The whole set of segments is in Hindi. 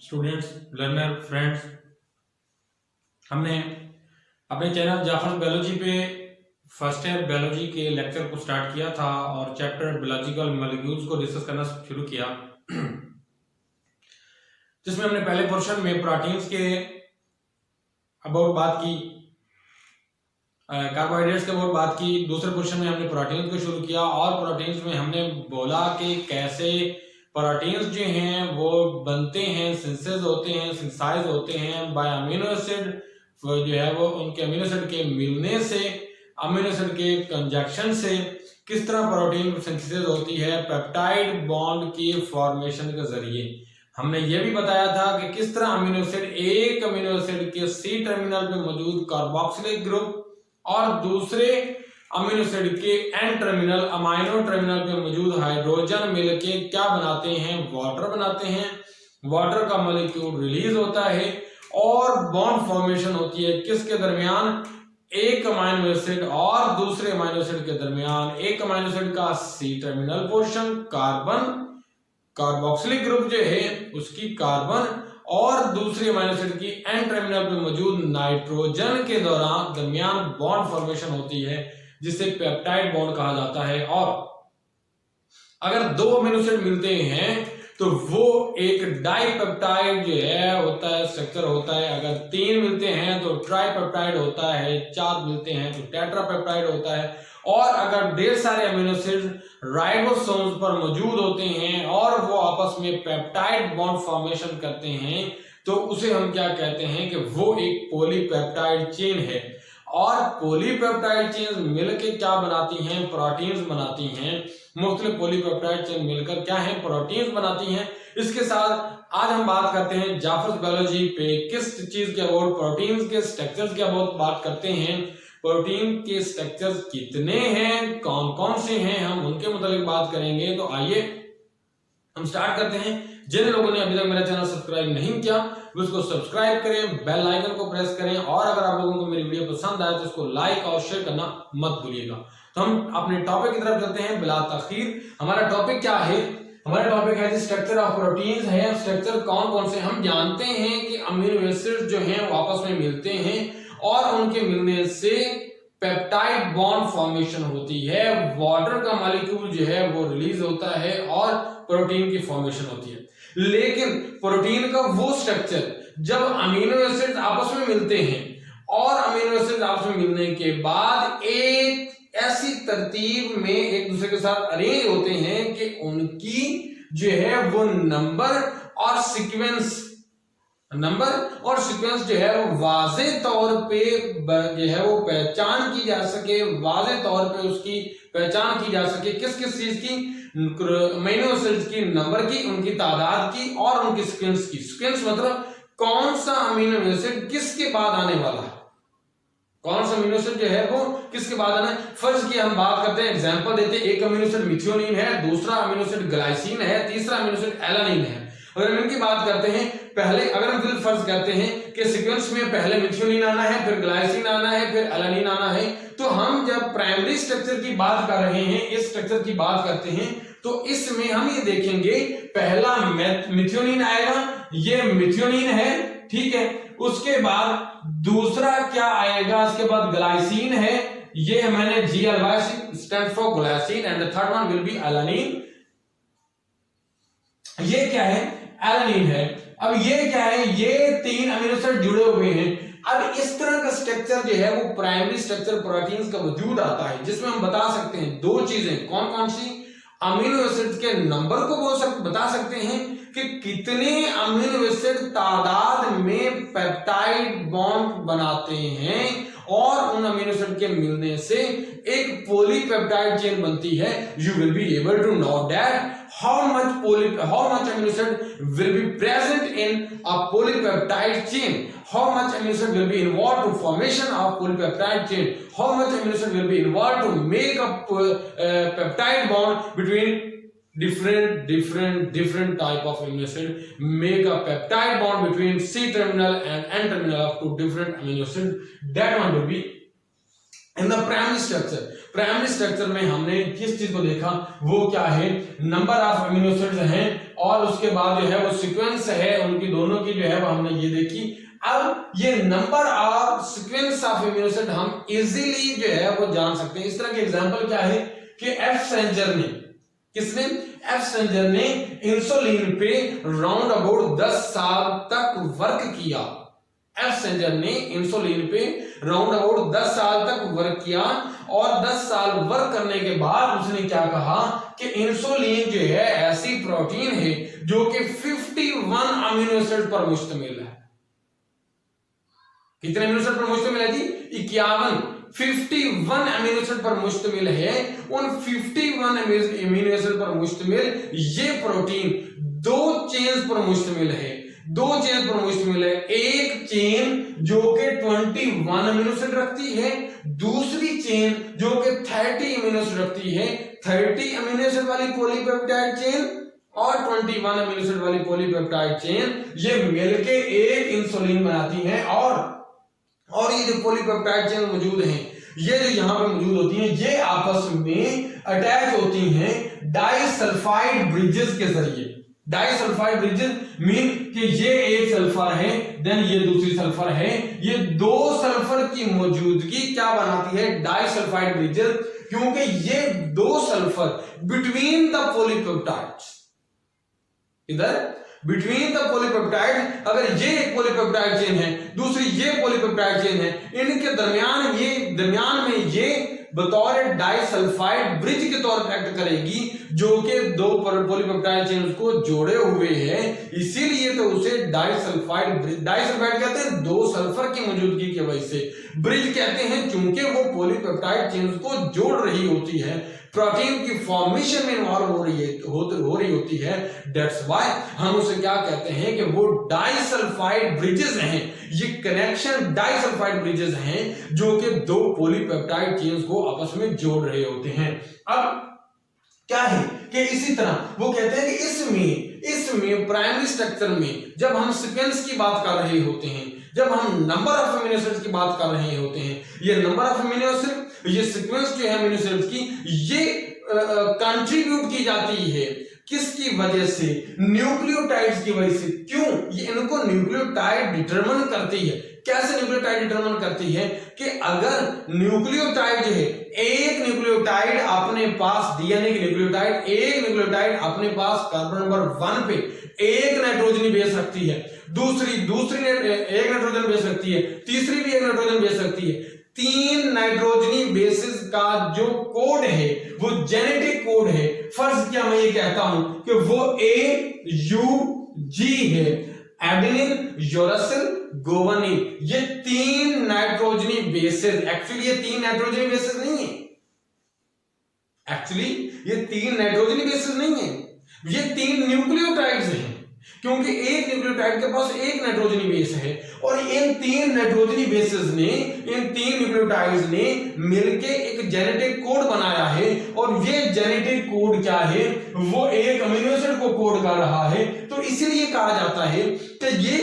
स्टूडेंट्स, लर्नर, फ्रेंड्स, हमने अपने चैनल जाफर बायोलॉजी पे फर्स्ट ईयर बायोलॉजी के लेक्चर को स्टार्ट किया था और चैप्टर बायोलॉजिकल मॉलिक्यूल्स को डिस्कस करना शुरू किया, जिसमें हमने पहले पोर्शन में प्रोटीन्स के अबाउट बात की, कार्बोहाइड्रेट्स के अबाउट बात की। दूसरे पोर्शन में हमने प्रोटीन्स को शुरू किया और प्रोटीन्स में हमने बोला कि कैसे प्रोटीन्स जो हैं वो बनते हैं, सिंथेसाइज होते हैं बाय अमीनो एसिड, जो है वो उनके अमीनो एसिड के मिलने से, अमीनो एसिड के कंजक्शन से किस तरह प्रोटीन सिंथेसिस होती है पेप्टाइड बॉन्ड की फॉर्मेशन के जरिए। हमने ये भी बताया था कि किस तरह अमीनो एसिड, एक अमीनो एसिड के सी टर्मिनल पे मौजूद कार्बोक्सिलिक ग्रुप और दूसरे अमीनो एसिड के एन टर्मिनल, अमाइनो टर्मिनल पे मौजूद हाइड्रोजन मिलके क्या बनाते हैं, वाटर बनाते हैं। वाटर का मॉलिक्यूल रिलीज होता है और बॉन्ड फॉर्मेशन होती है किसके दरमियान, एक अमीनो एसिड और दूसरे अमीनो एसिड के दरमियान। एक अमीनो एसिड का C terminal portion carbon, carboxylic group जो है उसकी कार्बन, और दूसरी अमीनो एसिड की एन टर्मिनल पे मौजूद नाइट्रोजन के दरमियान बॉन्ड फॉर्मेशन होती है जिसे पेप्टाइड बॉन्ड कहा जाता है। और अगर दो अमीनो एसिड मिलते हैं तो वो एक डाइपेप्टाइड जो है होता है, स्ट्रक्चर होता है। अगर तीन मिलते हैं तो ट्राइपेप्टाइड होता है, चार मिलते हैं तो टेट्रापेप्टाइड होता है। और अगर ढेर सारे अमीनो एसिड राइबोसोम्स पर मौजूद होते हैं और वो आपस में पेप्टाइड बॉन्ड फॉर्मेशन करते हैं तो उसे हम क्या कहते हैं कि वो एक पॉलीपेप्टाइड चेन है। और पॉलीपेप्टाइड चेन मिलकर क्या बनाती हैं, प्रोटीन्स बनाती हैं। मुख्तलिफ पॉलीपेप्टाइड चेन मिलकर क्या है, प्रोटीन्स बनाती हैं। इसके साथ आज हम बात करते हैं जाफर बायोलॉजी पे किस चीज के अबाउट, प्रोटीन्स के स्ट्रक्चर्स के अबाउट बात करते हैं। प्रोटीन के स्ट्रक्चर्स कितने हैं, कौन कौन से हैं, हम उनके मुताबिक बात करेंगे। तो आइए हम स्टार्ट करते हैं। जिन लोगों ने अभी तक मेरा चैनल सब्सक्राइब नहीं किया उसको सब्सक्राइब करें, बेल आइकन को प्रेस करें, और अगर आप लोगों को मेरी वीडियो पसंद आए तो इसको लाइक और शेयर करना मत भूलिएगा। तो हम अपने टॉपिक की तरफ चलते हैं बिला ताखीर। हमारा टॉपिक क्या है, हमारा टॉपिक है स्ट्रक्चर ऑफ प्रोटीन्स है। स्ट्रक्चर कौन कौन से, हम जानते हैं कि अमीनो एसिड जो हैं वो आपस में मिलते हैं और उनके मिलने से पेप्टाइड बॉन्ड फॉर्मेशन होती है। वाटर का मॉलिक्यूल जो है वो रिलीज होता है और प्रोटीन की फॉर्मेशन होती है। लेकिन प्रोटीन का वो स्ट्रक्चर जब अमीनो एसिड आपस में मिलते हैं और अमीनो एसिड आपस में मिलने के बाद एक ऐसी तरतीब में एक दूसरे के साथ अरेंज होते हैं कि उनकी जो है वो नंबर और सीक्वेंस जो है वो वाज़े तौर पे जो है वो पहचान की जा सके, वाज़े तौर पे उसकी पहचान की जा सके। किस किस चीज की, अमीनो एसिड्स की नंबर की, उनकी तादाद की और उनकी सीक्वेंस की। सीक्वेंस मतलब कौन सा अमीनो एसिड किसके बाद आने वाला है, कौन सा अमीनो एसिड जो है वो किसके बाद आना है। फर्ज की हम बात करते हैं, एग्जांपल देते हैं, एक अमीनो एसिड मिथियोनिन है, दूसरा अमीनो एसिड ग्लाइसिन है, तीसरा अमीनो एसिड एलानिन है। अगर हम इनकी बात करते हैं, पहले अगर हम फर्ज करते हैं कि सीक्वेंस में पहले मिथियोनिन आना है, फिर ग्लाइसिन आना है, फिर एलानिन आना है, तो हम जब प्राइमरी स्ट्रक्चर की बात कर रहे हैं, इस स्ट्रक्चर की बात करते हैं, तो इसमें हम ये देखेंगे पहला मिथियोनिन आएगा, ये मिथियोनिन है, ठीक है। उसके बाद दूसरा क्या आएगा, उसके बाद ग्लाइसिन है, ये मैंने GLY stand for glycine, and the third one will be alanine. ये क्या है, एलानिन है। अब ये क्या है, ये तीन अमीनो एसिड जुड़े हुए हैं। अब इस तरह का स्ट्रक्चर जो है वो प्राइमरी स्ट्रक्चर प्रोटीन्स का वजूद आता है, जिसमें हम बता सकते हैं दो चीजें, कौन कौन सी, अमीनो एसिड के नंबर को बता सकते हैं कि कितने अमीनो एसिड तादाद में पेप्टाइड बॉन्ड बनाते हैं, और उन अमीनो एसिड के मिलने से एक पॉलीपेप्टाइड चेन बनती है। You will be able to know that how much amino acid will be present in a polypeptide chain, how much amino acid will be involved to formation of polypeptide chain, how much amino acid will be involved to make a peptide bond between different type of amino acid, make a peptide bond between C terminal and N terminal of two different amino acid. That one will be in the primary structure. Primary structure में हमने किस चीज को देखा, वो क्या है, नंबर ऑफ अमीनो एसिड्स हैं और उसके बाद जो है वो सीक्वेंस है उनकी दोनों की जो है वो हमने ये देखी। अब ये number of sequence of amino acid हम इजीली जो है वो जान सकते हैं। इस तरह के एग्जांपल क्या है कि एफ सेंजर ने, किसने, एफ सेंजर ने इंसुलिन पे राउंड अबाउट 10 साल तक वर्क किया। एफ सेंजर ने इंसुलिन पे राउंड अबाउट 10 साल तक वर्क किया और 10 साल वर्क करने के बाद उसने क्या कहा कि इंसुलिन जो है ऐसी प्रोटीन है जो कि 51 अमीनो एसिड पर मुश्तमिल है। कितने अमीनो एसिड पर मुश्तमिल है जी? 51 अमीनो एसिड पर मुश्तमिल है। उन 51 अमीनो एसिड पर मुश्तमिल ये प्रोटीन 2 चेन्स पर मुश्तमिल है। 2 चेन पर मुश्तमिल है। एक चेन जो कि 21 अमीनो एसिड रखती है, दूसरी चेन जो कि 30 अमीनो एसिड रखती है। 30 अमीनो एसिड वाली पॉलीपेप्टाइड चेन और 21 अमीनो एसिड वाली पॉलीपेप्टाइड चेन ये मिलके एक इंसुलिन बनाती हैं। और ये जो पॉलीपेप्टाइड चेन मौजूद हैं, ये जो यहां पे मौजूद होती हैं, ये आपस में अटैच होती हैं डाइसल्फाइड ब्रिजेस के जरिए। डाइसल्फाइड ब्रिजेस मीन कि ये एक सल्फर है, देन ये दूसरी सल्फर है, ये 2 सल्फर की मौजूदगी क्या बनाती है, डाइसल्फाइड ब्रिजेस, क्योंकि ये 2 सल्फर बिटवीन द पॉलीपेप्टाइड्स, इधर बिटवीन द पॉलीपेप्टाइड, अगर ये एक पॉलीपेप्टाइड चेन है, दूसरी ये पॉलीपेप्टाइड चेन है, इनके दरमियान में ये बतौर डाइसल्फाइड ब्रिज के तौर पर एक्ट करेगी, जो कि 2 पॉलीपेप्टाइड चेन को जोड़े हुए हैं, इसीलिए तो उसे डाइसल्फाइड ब्रिज, डाइसल्फाइड कहते हैं 2 सल्फर की मौजूदगी की वजह से, ब्रिज कहते हैं चूंकि वो पॉलीपेप्टाइड चेन को जोड़ रही होती है, प्रोटीन की फॉर्मेशन में इन्वॉल्व हो रही होती है। दैट्स व्हाई हम उसे क्या कहते हैं कि वो डाइसल्फाइड ब्रिजेस हैं। ये कनेक्शन डाइसल्फाइड ब्रिजेस हैं जो कि 2 पॉलीपेप्टाइड चेन्स को आपस में जोड़ रहे होते हैं। अब क्या है कि इसी तरह वो कहते हैं कि इसमें प्राइमरी स्ट्रक्चर में जब हम सीक्वेंस की बात कर रहे होते हैं, जब हम नंबर ऑफ अमीनो एसिड्स की बात कर रहे होते हैं, ये नंबर ऑफ अमीनो एसिड, ये सीक्वेंस जो है अमीनो एसिड्स की, ये कंट्रीब्यूट की जाती है किसकी वजह से, न्यूक्लियोटाइड्स की वजह से। क्यों? ये इनको न्यूक्लियोटाइड डिटरमिन करती है। कैसे न्यूक्लियोटाइड डिटरमिन करती है कि अगर न्यूक्लियोटाइड जो है, एक न्यूक्लियोटाइड अपने पास, डीएनए की न्यूक्लियोटाइड, एक न्यूक्लियोटाइड अपने पास कार्बन नंबर 1 पे एक नाइट्रोजन बेस रखती है, दूसरी एक नाइट्रोजन बेस रखती है, तीसरी भी एक नाइट्रोजन बेस रखती है, 3 नाइट्रोजनी बेसिस का जो कोड है वो जेनेटिक कोड है। फर्ज किया मैं ये कहता हूं कि वो AUG है, एडेनिन, यूरासिल, गुवानिन। ये 3 नाइट्रोजनी बेसिस, एक्चुअली ये 3 नाइट्रोजनी बेसिस नहीं है, एक्चुअली ये 3 नाइट्रोजनी बेसिस नहीं है, ये 3 न्यूक्लियोटाइड्स हैं, क्योंकि एक न्यूक्लियोटाइड के पास एक नाइट्रोजनी बेस है और इन 3 नाइट्रोजनी बेसेस ने, इन 3 न्यूक्लियोटाइड्स ने मिलके एक जेनेटिक कोड बनाया है। और ये जेनेटिक कोड क्या है, वो एक अमीनो एसिड को कोड कर रहा है। तो इसीलिए कहा जाता है कि ये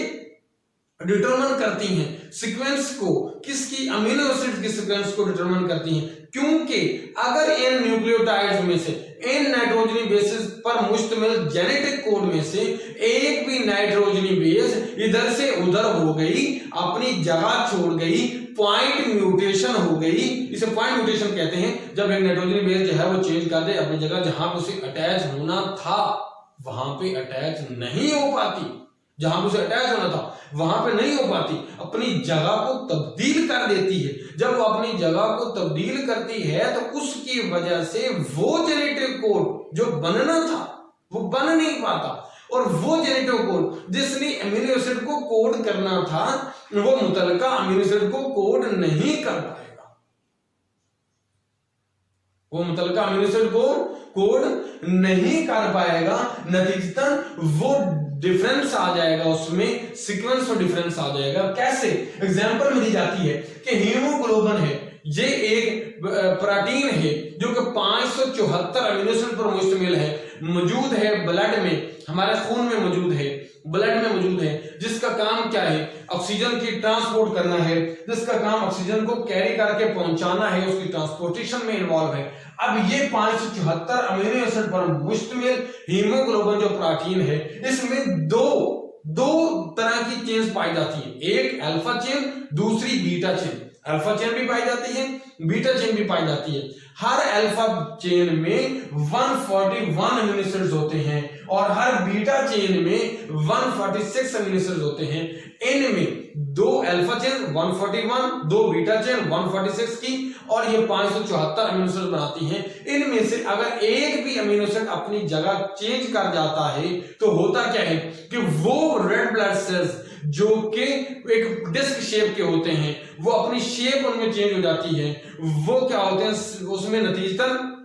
डिटरमिन करती हैं सीक्वेंस को, किसकी, अमीनो एसिड की सीक्वेंस को डिटरमिन करती हैं। क्योंकि अगर इन न्यूक्लियोटाइड्स में से, इन नाइट्रोजनी बेसिस पर मुश्तमिल जेनेटिक कोड में से एक भी नाइट्रोजनी बेस इधर से उधर हो गई, अपनी जगह छोड़ गई, पॉइंट म्यूटेशन हो गई, इसे पॉइंट म्यूटेशन कहते हैं, जब एक नाइट्रोजनी बेस जो है वो चेंज कर दे अपनी जगह, जहां पे उसे अटैच होना था वहां पे अटैच नहीं हो पाती, जहां पे उसे अटैच होना था वहां पे नहीं हो पाती, अपनी जगह को तब्दील कर देती है। जब वो अपनी जगह को तब्दील करती है तो उसकी वजह से वो जेनेटिक कोड जो बनना था वो बन नहीं पाता, और वो जेनेटिक कोड जिसने अमीनो एसिड को कोड करना था वो मुतलका अमीनो एसिड को कोड नहीं कर पाएगा, वो मुतलका अमीनो एसिड को कोड नहीं कर पाएगा। नतीजतन वो डिफरेंस आ जाएगा, उसमें सीक्वेंस में डिफरेंस आ जाएगा। कैसे? एग्जांपल में दी जाती है कि हीमोग्लोबिन है, ये एक प्रोटीन है जो कि 574 अमीनो एसिड पर मुश्तमिल है, मौजूद है ब्लड में, हमारे खून में मौजूद है। ब्लड में मौजूद है, जिसका काम क्या है, ऑक्सीजन की ट्रांसपोर्ट करना है, जिसका काम ऑक्सीजन को कैरी करके पहुंचाना है, उसकी ट्रांसपोर्टेशन में इन्वॉल्व है। अब ये 574 अमीनो एसिड पर मुश्तमिल हीमोग्लोबिन जो प्रोटीन है, इसमें दो तरह की चेन्स पाई जाती है, एक अल्फा चेन, दूसरी बीटा चेन। अल्फा चेन भी पाई जाती है, बीटा चेन भी पाई जाती है। हर अल्फा चेन में 141 अमीनो एसिड्स होते हैं और हर बीटा चेन में 146 अमीनो एसिड्स होते हैं। इनमें दो अल्फा चेन 141, दो बीटा चेन 146 की, और ये 574 अमीनो एसिड बनाती हैं। इनमें से अगर एक भी अमीनो एसिड अपनी जगह चेंज कर जाता है तो होता क्या है कि वो रेड ब्लड सेल्स जो कि एक डिस्क शेप के होते हैं, वो अपनी शेप उनमें चेंज हो जाती है। वो क्या होते हैं, उसमें नतीजतन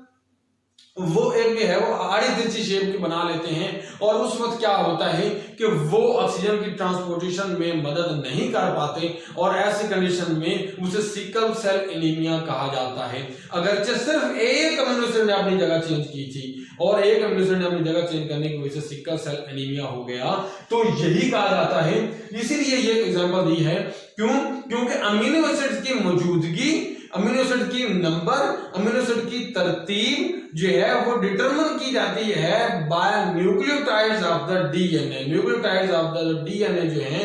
वो एक है वो आड़ी तिरछी शेप की बना लेते हैं, और उस वक्त क्या होता है कि वो ऑक्सीजन की ट्रांसपोर्टेशन में मदद नहीं कर पाते, और ऐसी कंडीशन में उसे सिकल सेल एनीमिया कहा जाता है। अगरचे सिर्फ एक अमीनो एसिड ने अपनी जगह चेंज की थी और एक अमीनो एसिड ने अपनी जगह चेंज करने की वजह से सिकल सेल एनीमिया हो गया, तो यही कहा जाता है। इसीलिए ये एग्जांपल दी है, क्योंकि अमीनो एसिड की मौजूदगी, अमीनो एसिड की नंबर, अमीनो एसिड की तरतीब जो है वो डिटरमिन की जाती है by nucleotides of the DNA. Nucleotides of the DNA जो है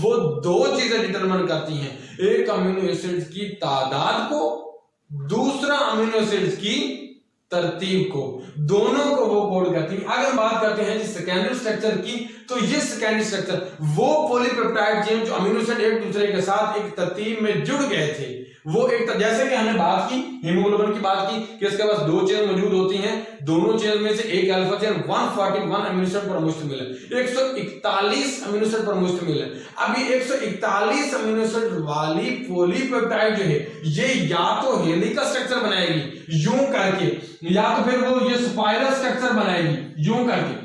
वो दो चीजें डिटरमिन करती हैं, एक अमीनो एसिड्स की तादाद को, दूसरा अमीनो एसिड्स की तरतीब को, दोनों को वो कोड करती है। अगर हम बात करते हैं सेकेंडरी स्ट्रक्चर की, तो ये सेकेंडरी स्ट्रक्चर वो पॉलीपेप्टाइड चेन जो अमीनो एसिड एक दूसरे के साथ एक तरतीब में जुड़ गए थे, वो एक जैसे कि हमने बात की हीमोग्लोबिन की बात की कि इसके पास दो चेन मौजूद होती हैं, दोनों चेन में से एक अल्फा चेन 141 अमीनो एसिड पर मुश्तमिल है, 141 अमीनो एसिड पर मुश्तमिल है। अब ये 141 अमीनो एसिड वाली पॉलीपेप्टाइड जो है ये या तो हेलिकल स्ट्रक्चर बनाएगी यूं करके, या तो फिर वो ये स्पाइरल स्ट्रक्चर बनाएगी यूं करके,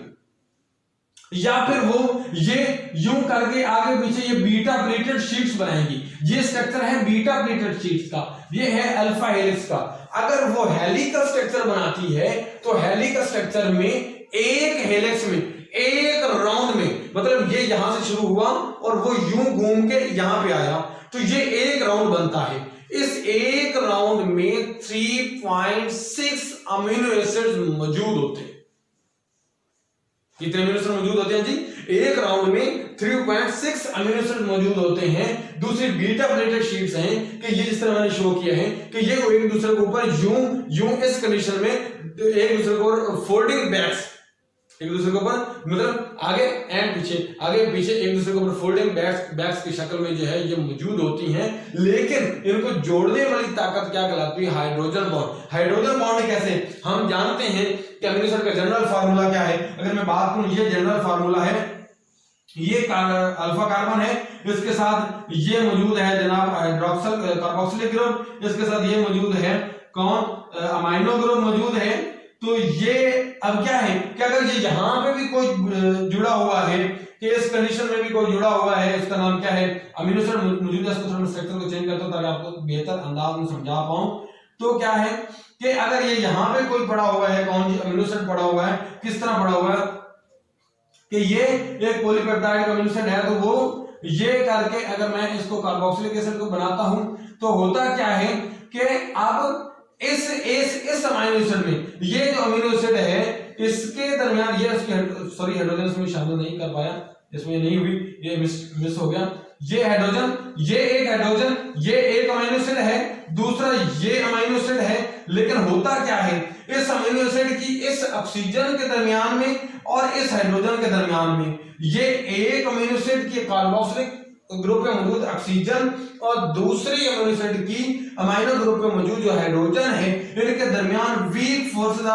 या फिर वो ये यूं करके आगे पीछे ये बीटा प्लेटेड शीट्स बनाएंगी। ये स्ट्रक्चर है बीटा प्लेटेड शीट्स का, ये है अल्फा हेलिक्स का। अगर वो हेलिकल स्ट्रक्चर बनाती है तो हेलिकल स्ट्रक्चर में एक हेलिक्स में एक राउंड में, मतलब ये यहां से शुरू हुआ और वो यूं घूम के यहां पे आया, तो ये एक राउंड बनता है। इस एक राउंड में 3.6 अमीनो एसिड्स मौजूद होते हैं। कितने अमीनो एसिड मौजूद होते हैं जी? एक राउंड में 3.6 अमीनो एसिड मौजूद होते हैं। दूसरी बीटा प्लेटेड शीट्स हैं कि ये जिस तरह मैंने शो किया है कि ये एक दूसरे के ऊपर यूं इस कंडीशन में एक दूसरे को फोल्डिंग बैक्स, एक दूसरे के ऊपर मतलब आगे एंड पीछे, आगे पीछे एक दूसरे के ऊपर फोल्डिंग बैक्स की शक्ल में जो है ये मौजूद होती हैं। लेकिन इनको जोड़ने वाली ताकत क्या कहलाती है? Hydrogen bond. हाइड्रोजन बॉन्ड कैसे? हम जानते हैं कि अमीनो एसिड का जनरल फार्मूला क्या है। अगर मैं बात करूं, ये जनरल फार्मूला है, ये अल्फा कार्बन है, इसके साथ ये मौजूद है जनाब हाइड्रोक्सिल कार्बोक्सिलिक ग्रुप, इसके साथ ये मौजूद है कौन? अमाइनो ग्रुप मौजूद है। तो ये अब क्या है कि अगर ये यहां पे भी कोई जुड़ा हुआ है कि इस कंडीशन में भी कोई जुड़ा हुआ है, इसका नाम क्या है? अमीनो एसिड मौजूद है। स्ट्रक्चर को चेंज करता हूं ताकि आपको बेहतर अंदाज में समझा पाऊं। तो क्या है कि अगर ये यहां पे कोई पड़ा हुआ है, कौन? अमीनो एसिड पड़ा हुआ है। किस तरह पड़ा हुआ है कि ये एक पॉलीपेप्टाइड अमीनो एसिड है, तो वो ये करके अगर मैं इसको कार्बोक्सिलिक एसिड को बनाता हूं तो होता क्या है कि अब इस अमीनो एसिड में ये जो अमीनो एसिड है इसके दरमियान ये सॉरी हाइड्रोजन इसमें शामिल नहीं कर पाया, इसमें नहीं हुई, ये मिस हो गया। ये हाइड्रोजन, ये एक हाइड्रोजन, ये एक अमीनो एसिड है, दूसरा ये अमीनो एसिड है। लेकिन होता क्या है, इस अमीनो एसिड की इस ऑक्सीजन के दरमियान में और इस हाइड्रोजन के दरमियान में ये एक अमीनो एसिड की कार्बोक्सिलिक ग्रुप में मौजूद ऑक्सीजन और दूसरी अमीनो एसिड की अमाइनो ग्रुप में मौजूद जो हाइड्रोजन है, इनके दरमियान वीक फोर्सेस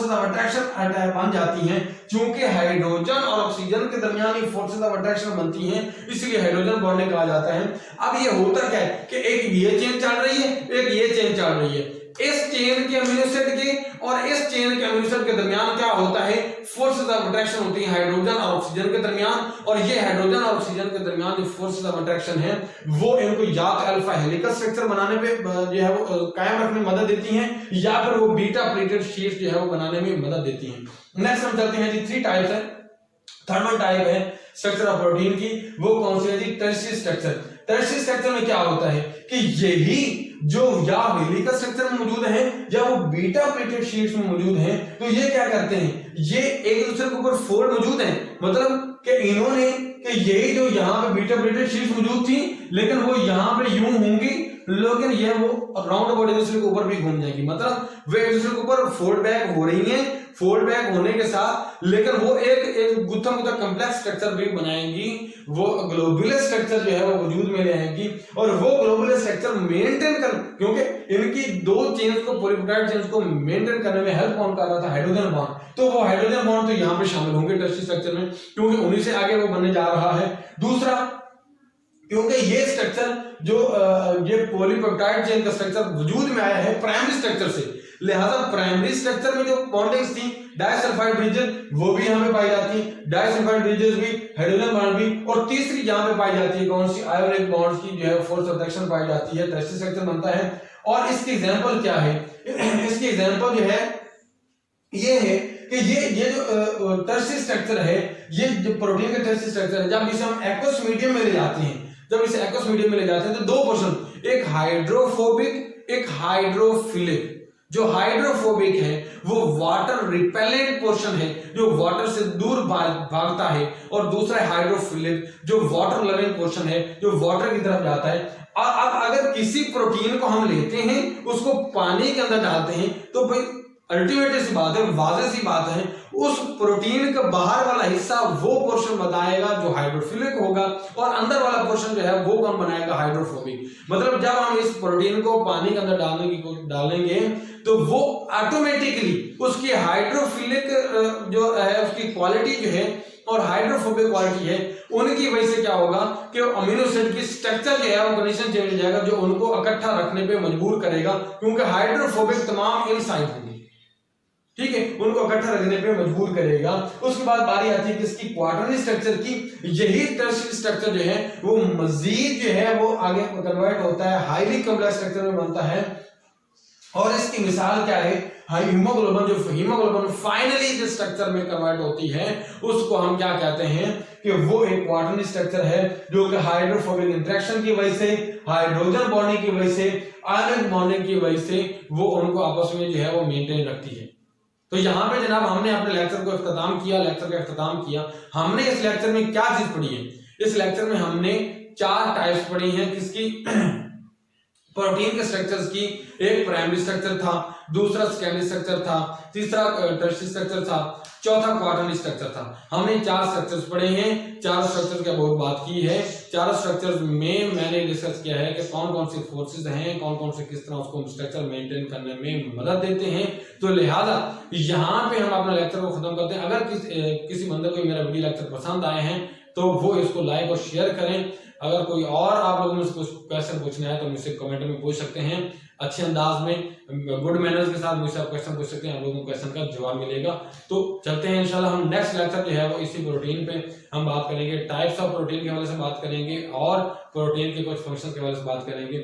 ऑफ अट्रैक्शन बन जाती हैं। क्योंकि हाइड्रोजन और ऑक्सीजन के दरमियान ही फोर्सेस ऑफ अट्रैक्शन बनती हैं, इसलिए हाइड्रोजन बॉन्डिंग कहा जाता है। अब ये होता क्या है कि एक ये चेन चल रही है, एक ये चेन चल रही है। इस चेन के अमीनो एसिड के और इस चेन के अमीनो एसिड के दरमियान क्या होता है? फोर्सेस ऑफ अट्रैक्शन होती है हाइड्रोजन और ऑक्सीजन के दरमियान। और ये हाइड्रोजन और ऑक्सीजन के दरमियान जो फोर्सेस ऑफ अट्रैक्शन है वो इनको या तो अल्फा हेलिकल स्ट्रक्चर बनाने पे जो है वो कायम रखने में मदद देती हैं, या फिर वो बीटा प्लेटेड शीट्स जो है वो बनाने में मदद देती हैं। नेक्स्ट हम चलते हैं जी, 3 टाइप्स है थर्ड टाइप है स्ट्रक्चर ऑफ प्रोटीन की, वो कौन सी है जी? Tertiary structure. टर्शियरी स्ट्रक्चर में क्या होता है कि यही जो या हेलिकल स्ट्रक्चर में मौजूद है या वो बीटा प्लेटेड शीट्स में मौजूद हैं, तो ये क्या करते हैं, ये एक दूसरे के ऊपर फोल्ड मौजूद है, मतलब कि इन्होंने कि यही जो यहाँ पे बीटा प्लेटेड शीट्स मौजूद थी लेकिन वो यहाँ पे यूं होंगी, लेकिन ये वो राउंड अबाउट एक दूसरे के ऊपर भी घूम जाएगी, मतलब वे एक दूसरे के ऊपर फोल्ड बैक हो रही हैं, फोल्ड बैक होने के साथ लेकिन वो एक गुत्था कॉम्प्लेक्स स्ट्रक्चर भी बनाएंगी, वो ग्लोबुलर स्ट्रक्चर जो है वो वजूद में ले आएंगी। और वो ग्लोबुलर स्ट्रक्चर मेंटेन कर, क्योंकि इनकी दो चेन्स को, पॉलीपेप्टाइड चेन्स को मेंटेन करने में हेल्प कौन कर रहा था? Hydrogen bond. तो वो हाइड्रोजन बॉन्ड तो यहाँ पे शामिल होंगे टर्शियरी स्ट्रक्चर में, क्योंकि उन्हीं से आगे वो बनने जा रहा है। दूसरा, क्योंकि ये स्ट्रक्चर जो ये पॉलीपेप्टाइड चेन का स्ट्रक्चर वजूद में आया है प्राइमरी स्ट्रक्चर से, लिहाजा प्राइमरी स्ट्रक्चर में जो बॉन्डिंग्स थी डाइसल्फाइड ब्रिजेस वो भी यहाँ पे पाई जाती है, डाइसल्फाइड ब्रिजेस भी, हाइड्रोजन बॉन्ड भी, और तीसरी यहाँ पे पाई जाती है कौन सी? आयोनिक बॉन्ड्स की जो है फोर्स ऑफ अट्रैक्शन पाई जाती है, टर्शियरी स्ट्रक्चर बनता है। और इसकी एग्जांपल क्या है? इसकी एग्जांपल जो है ये है कि ये जो टर्शियरी स्ट्रक्चर है, ये जो प्रोटीन का टर्शियरी स्ट्रक्चर है, जब इसे हम एक्वस मीडियम में ले जाते हैं, जब इसे एक्वस मीडियम में ले जाते हैं तो दो पोर्शन, एक हाइड्रोफोबिक, एक हाइड्रोफिलिक। जो हाइड्रोफोबिक है वो वाटर रिपेलेंट पोर्शन है जो वाटर से दूर भागता है, और दूसरा है हाइड्रोफिलिक जो वाटर लविंग पोर्शन है जो वाटर की तरफ जाता है। अब अगर किसी प्रोटीन को हम लेते हैं, उसको पानी के अंदर डालते हैं, तो भाई अल्टीमेटली सी बात है, वाज़ेह सी बात है, उस प्रोटीन का बाहर वाला हिस्सा वो पोर्शन बताएगा जो हाइड्रोफिलिक होगा, और अंदर वाला पोर्शन जो है वो कौन बनाएगा? हाइड्रोफोबिक। मतलब जब हम इस प्रोटीन को पानी के अंदर डालेंगे तो वो ऑटोमेटिकली उसकी हाइड्रोफिलिक जो है उसकी क्वालिटी जो है और हाइड्रोफोबिक क्वालिटी है, उनकी वजह से क्या होगा कि अमीनो एसिड की स्ट्रक्चर जो है वो कंडीशन चेंज हो जाएगा, जो उनको इकट्ठा रखने पे मजबूर करेगा, क्योंकि हाइड्रोफोबिक तमाम इनसाइड होंगे, ठीक है, उनको इकट्ठा रखने पे मजबूर करेगा। उसके बाद बारी आती है किसकी? क्वाटरनरी स्ट्रक्चर की। यही टर्शियरी स्ट्रक्चर जो है वो मजीद जो है वो आगे कन्वर्ट होता है, हाईली कॉम्प्लेक्स स्ट्रक्चर में बनता है। और इसकी मिसाल क्या है? हीमोग्लोबिन, जो हीमोग्लोबिन फाइनली जिस स्ट्रक्चर में कन्वर्ट होती है उसको हम क्या कहते हैं कि वो एक क्वाटरनरी स्ट्रक्चर है, जो कि हाइड्रोफोबिक इंटरेक्शन की वजह से, हाइड्रोजन बॉन्डिंग की वजह से, आयनिक बॉन्डिंग की वजह से वो उनको आपस में जो है वो मेंटेन रखती है। तो यहाँ पे जनाब हमने अपने लेक्चर को इख्तिताम किया, लेक्चर का इख्तिताम किया। हमने इस लेक्चर में क्या चीज पढ़ी है? इस लेक्चर में हमने 4 टाइप्स पढ़ी हैं किसकी? प्रोटीन के स्ट्रक्चर्स की। एक प्राइमरी स्ट्रक्चर था, दूसरा सेकेंडरी स्ट्रक्चर था, तीसरा टर्शियरी स्ट्रक्चर था, चौथा क्वाटरनरी स्ट्रक्चर था। हमने 4 स्ट्रक्चर्स पढ़े हैं, 4 स्ट्रक्चर्स की बहुत बात की है। 4 स्ट्रक्चर्स में मैंने डिस्कस किया है कि कौन कौन सी फोर्सेस हैं, कौन कौन से किस तरह उसको स्ट्रक्चर मेंटेन करने में मदद देते हैं। तो लिहाजा यहाँ पे हम अपना लेक्चर को खत्म करते हैं। अगर किसी बंदे को मेरा वीडियो लेक्चर पसंद आए हैं तो वो इसको लाइक और शेयर करें। अगर कोई और आप लोगों ने कुछ क्वेश्चन पूछना है तो मुझसे कमेंट में पूछ सकते हैं, अच्छे अंदाज में गुड मैनर्स के साथ मुझसे आप क्वेश्चन पूछ सकते हैं, आप लोगों को क्वेश्चन का जवाब मिलेगा। तो चलते हैं इंशाल्लाह हम नेक्स्ट लेक्चर जो है वो इसी प्रोटीन पे हम बात करेंगे, टाइप्स ऑफ प्रोटीन के हवाले से बात करेंगे और प्रोटीन के कुछ फंक्शन के हवाले से बात करेंगे।